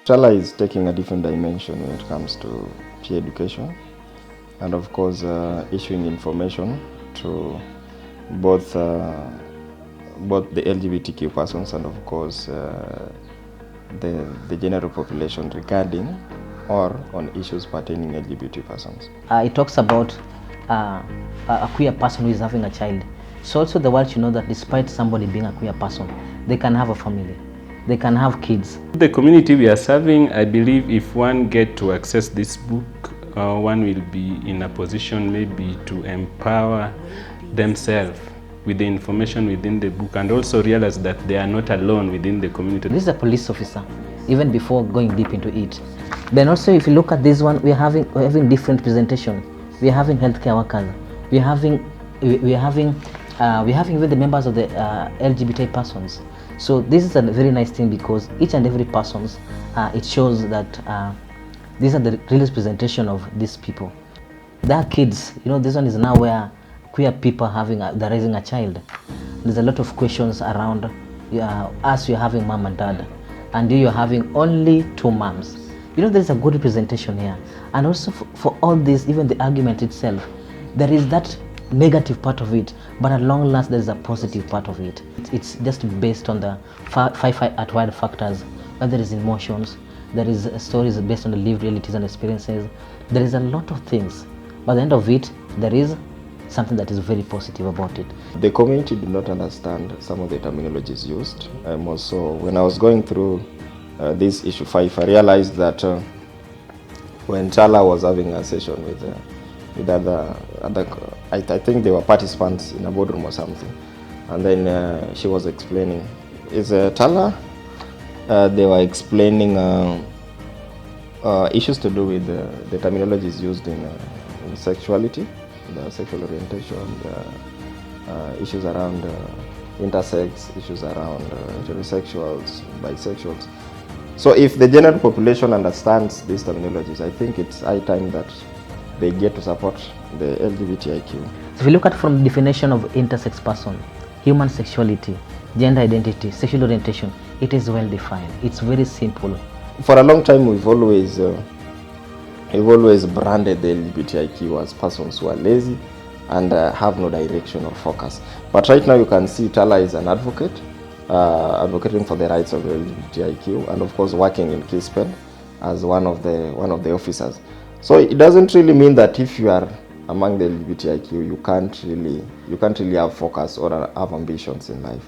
Talah is taking a different dimension when it comes to peer education, and of course issuing information to both the LGBTQ persons and of course the general population regarding or on issues pertaining LGBT persons. It talks about a queer person who is having a child. So also the world should know that despite somebody being a queer person, they can have a family, they can have kids. The community we are serving, I believe if one get to access this book, one will be in a position maybe to empower themselves with the information within the book and also realize that they are not alone within the community. This is a police officer, even before going deep into it. Then also if you look at this one, we're having different presentation. We're having healthcare workers. We're having even the members of the LGBT persons. So this is a very nice thing because each and every persons, it shows that these are the realist presentation of these people. There are kids, this one is now where queer people they're raising a child. There's a lot of questions around us, you're having mom and dad, and you're having only two moms. There's a good representation here. And also for all this, even the argument itself, there is that negative part of it, but at long last there is a positive part of it. It's just based on the five acquired factors, where there is emotions, there is stories based on the lived realities and experiences. There is a lot of things, but at the end of it, there is something that is very positive about it. The community did not understand some of the terminologies used. Also, when I was going through this issue 5, I realized that when Talah was having a session with other I think they were participants in a boardroom or something, and then she was explaining, Talah, they were explaining issues to do with the terminologies used in sexuality, the sexual orientation, issues around intersex, issues around heterosexuals, bisexuals. So if the general population understands these terminologies, I think it's high time that they get to support the LGBTIQ. So if you look at from the definition of intersex person, human sexuality, gender identity, sexual orientation, it is well defined. It's very simple. For a long time, we've always branded the LGBTIQ as persons who are lazy and have no direction or focus. But right now you can see Talah is an advocate, advocating for the rights of the LGBTIQ, and of course working in Kispen as one of the officers. So it doesn't really mean that if you are among the LGBTIQ, you can't really have focus or have ambitions in life.